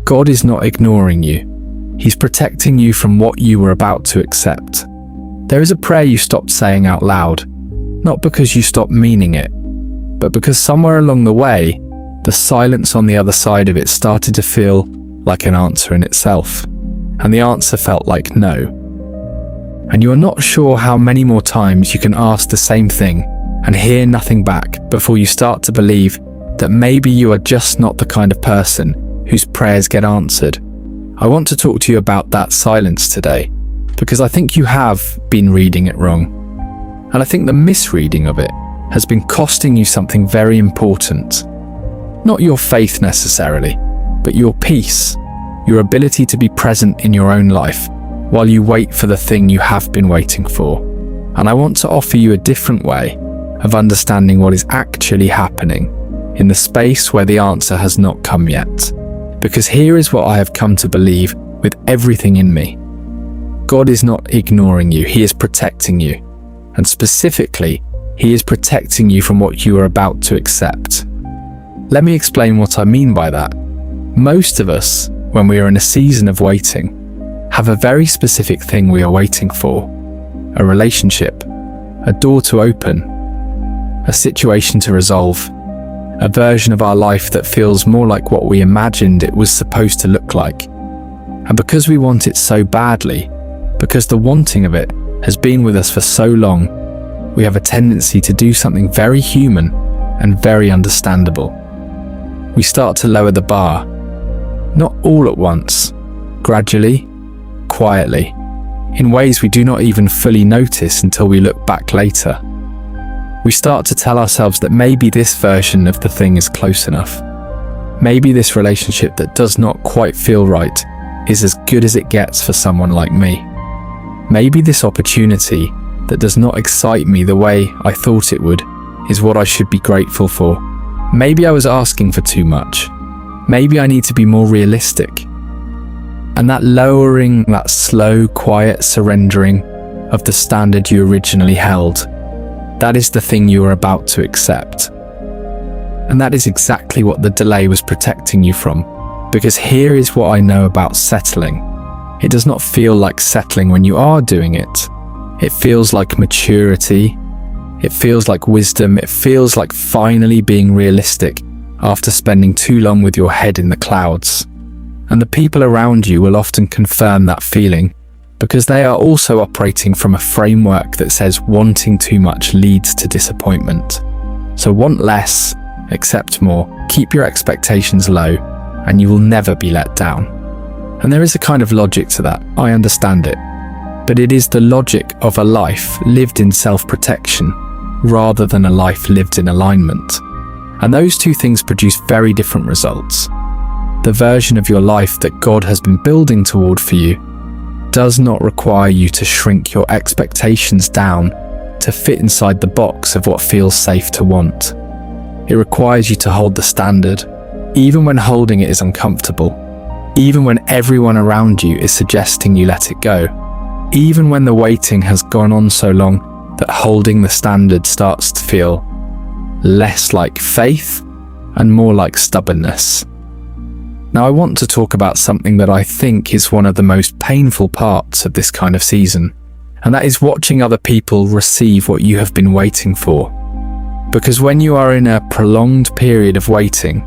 God is not ignoring you. He's protecting you from what you were about to accept. There is a prayer you stopped saying out loud, not because you stopped meaning it, but because somewhere along the way, the silence on the other side of it started to feel like an answer in itself, and the answer felt like no. And you are not sure how many more times you can ask the same thing and hear nothing back before you start to believe that maybe you are just not the kind of person whose prayers get answered. I want to talk to you about that silence today, because I think you have been reading it wrong. And I think the misreading of it has been costing you something very important. Not your faith necessarily, but your peace, your ability to be present in your own life while you wait for the thing you have been waiting for. And I want to offer you a different way of understanding what is actually happening in the space where the answer has not come yet. Because here is what I have come to believe with everything in me. God is not ignoring you, He is protecting you. And specifically, He is protecting you from what you are about to accept. Let me explain what I mean by that. Most of us, when we are in a season of waiting, have a very specific thing we are waiting for. A relationship, a door to open, a situation to resolve, a version of our life that feels more like what we imagined it was supposed to look like. And because we want it so badly, because the wanting of it has been with us for so long, we have a tendency to do something very human and very understandable. We start to lower the bar, not all at once, gradually, quietly, in ways we do not even fully notice until we look back later. We start to tell ourselves that maybe this version of the thing is close enough. Maybe this relationship that does not quite feel right is as good as it gets for someone like me. Maybe this opportunity that does not excite me the way I thought it would is what I should be grateful for. Maybe I was asking for too much. Maybe I need to be more realistic. And that lowering, that slow, quiet surrendering of the standard you originally held, that is the thing you are about to accept. And that is exactly what the delay was protecting you from. Because here is what I know about settling. It does not feel like settling when you are doing it. It feels like maturity. It feels like wisdom. It feels like finally being realistic after spending too long with your head in the clouds. And the people around you will often confirm that feeling, because they are also operating from a framework that says wanting too much leads to disappointment. So want less, accept more, keep your expectations low, and you will never be let down. And there is a kind of logic to that, I understand it. But it is the logic of a life lived in self-protection, rather than a life lived in alignment. And those two things produce very different results. The version of your life that God has been building toward for you does not require you to shrink your expectations down to fit inside the box of what feels safe to want. It requires you to hold the standard, even when holding it is uncomfortable, even when everyone around you is suggesting you let it go, even when the waiting has gone on so long that holding the standard starts to feel less like faith and more like stubbornness. Now I want to talk about something that I think is one of the most painful parts of this kind of season, and that is watching other people receive what you have been waiting for. Because when you are in a prolonged period of waiting,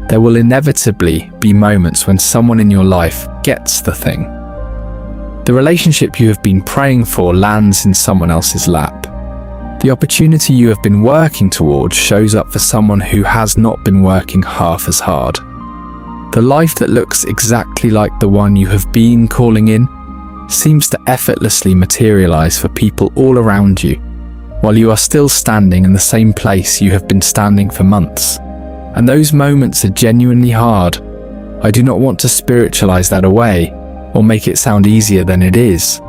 there will inevitably be moments when someone in your life gets the thing. The relationship you have been praying for lands in someone else's lap. The opportunity you have been working towards shows up for someone who has not been working half as hard. The life that looks exactly like the one you have been calling in seems to effortlessly materialize for people all around you, while you are still standing in the same place you have been standing for months. And those moments are genuinely hard. I do not want to spiritualize that away or make it sound easier than it is.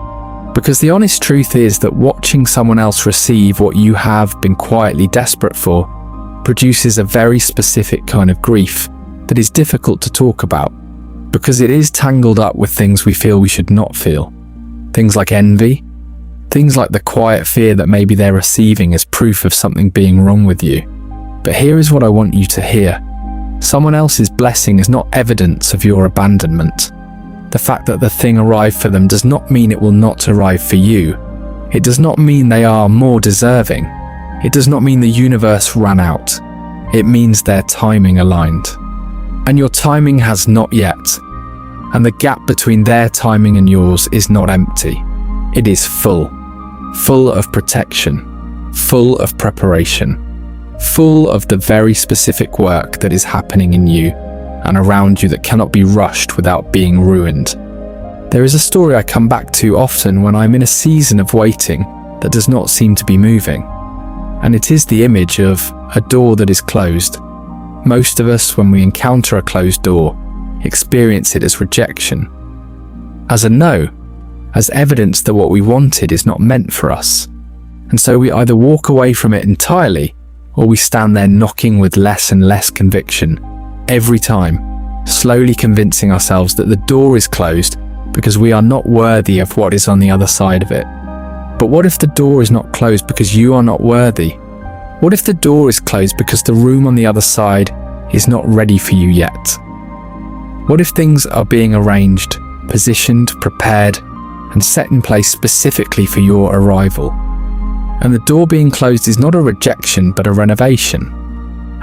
Because the honest truth is that watching someone else receive what you have been quietly desperate for produces a very specific kind of grief that is difficult to talk about, because it is tangled up with things we feel we should not feel. Things like envy, things like the quiet fear that maybe they're receiving as proof of something being wrong with you. But here is what I want you to hear. Someone else's blessing is not evidence of your abandonment. The fact that the thing arrived for them does not mean it will not arrive for you. It does not mean they are more deserving. It does not mean the universe ran out. It means their timing aligned. And your timing has not yet. And the gap between their timing and yours is not empty. It is full. Full of protection. Full of preparation. Full of the very specific work that is happening in you and around you that cannot be rushed without being ruined. There is a story I come back to often when I'm in a season of waiting that does not seem to be moving. And it is the image of a door that is closed. Most of us, when we encounter a closed door, experience it as rejection, as a no, as evidence that what we wanted is not meant for us. And so we either walk away from it entirely, or we stand there knocking with less and less conviction, every time, slowly convincing ourselves that the door is closed because we are not worthy of what is on the other side of it. But what if the door is not closed because you are not worthy? What if the door is closed because the room on the other side is not ready for you yet? What if things are being arranged, positioned, prepared, and set in place specifically for your arrival? And the door being closed is not a rejection but a renovation.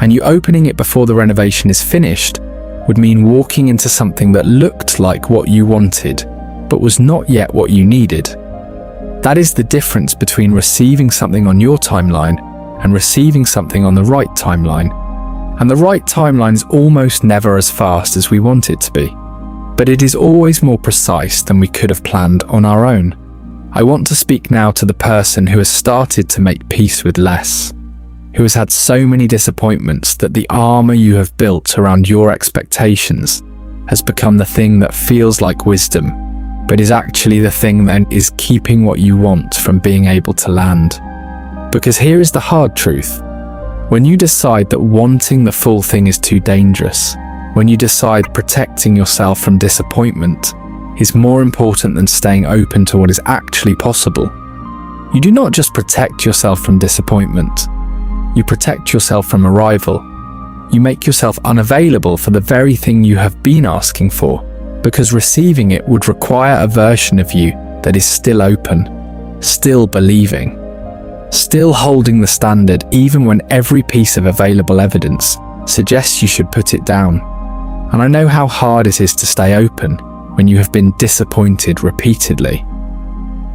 And you opening it before the renovation is finished would mean walking into something that looked like what you wanted, but was not yet what you needed. That is the difference between receiving something on your timeline and receiving something on the right timeline. And the right timeline is almost never as fast as we want it to be, but it is always more precise than we could have planned on our own. I want to speak now to the person who has started to make peace with less, who has had so many disappointments that the armor you have built around your expectations has become the thing that feels like wisdom, but is actually the thing that is keeping what you want from being able to land. Because here is the hard truth. When you decide that wanting the full thing is too dangerous, when you decide protecting yourself from disappointment is more important than staying open to what is actually possible, you do not just protect yourself from disappointment. You protect yourself from arrival. You make yourself unavailable for the very thing you have been asking for, because receiving it would require a version of you that is still open, still believing, still holding the standard even when every piece of available evidence suggests you should put it down. And I know how hard it is to stay open when you have been disappointed repeatedly.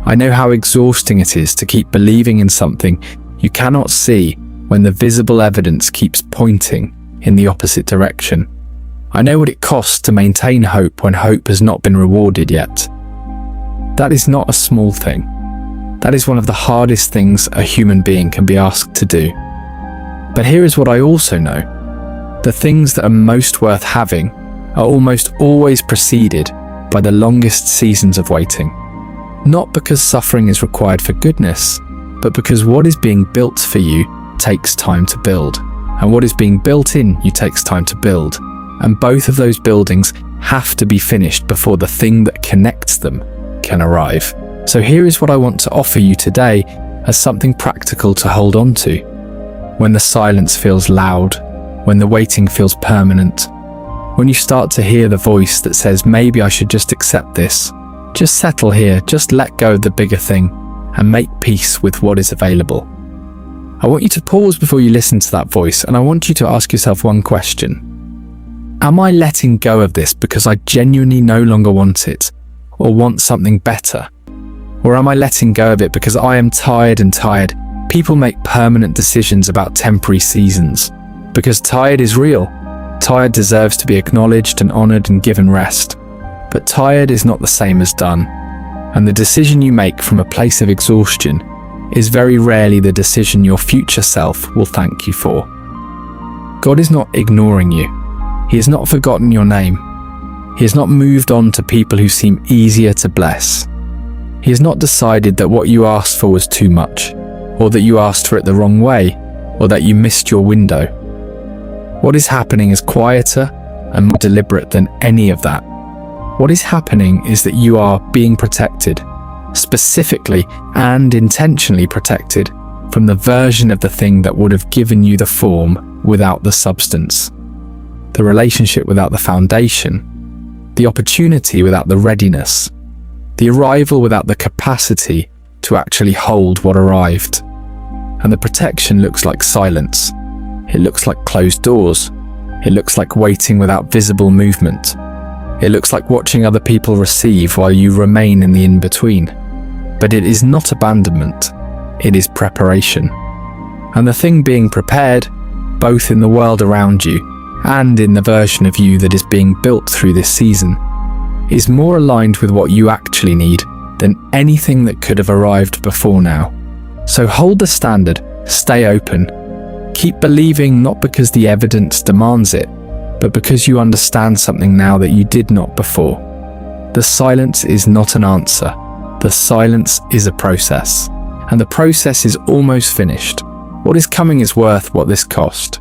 I know how exhausting it is to keep believing in something you cannot see when the visible evidence keeps pointing in the opposite direction. I know what it costs to maintain hope when hope has not been rewarded yet. That is not a small thing. That is one of the hardest things a human being can be asked to do. But here is what I also know. The things that are most worth having are almost always preceded by the longest seasons of waiting. Not because suffering is required for goodness, but because what is being built for you takes time to build. And what is being built in you takes time to build. And both of those buildings have to be finished before the thing that connects them can arrive. So here is what I want to offer you today as something practical to hold on to. When the silence feels loud, when the waiting feels permanent, when you start to hear the voice that says, maybe I should just accept this, just settle here, just let go of the bigger thing and make peace with what is available. I want you to pause before you listen to that voice, and I want you to ask yourself one question. Am I letting go of this because I genuinely no longer want it or want something better? Or am I letting go of it because I am tired and tired? People make permanent decisions about temporary seasons because tired is real. Tired deserves to be acknowledged and honored and given rest. But tired is not the same as done. And the decision you make from a place of exhaustion is very rarely the decision your future self will thank you for. God is not ignoring you. He has not forgotten your name. He has not moved on to people who seem easier to bless. He has not decided that what you asked for was too much, or that you asked for it the wrong way, or that you missed your window. What is happening is quieter and more deliberate than any of that. What is happening is that you are being protected, specifically and intentionally protected from the version of the thing that would have given you the form without the substance. the relationship without the foundation, the opportunity without the readiness, the arrival without the capacity to actually hold what arrived. And the protection looks like silence. It looks like closed doors. It looks like waiting without visible movement. It looks like watching other people receive while you remain in the in-between. But it is not abandonment. It is preparation. And the thing being prepared, both in the world around you and in the version of you that is being built through this season, is more aligned with what you actually need than anything that could have arrived before now. So hold the standard, stay open, keep believing not because the evidence demands it, but because you understand something now that you did not before. The silence is not an answer. The silence is a process. And the process is almost finished. What is coming is worth what this cost.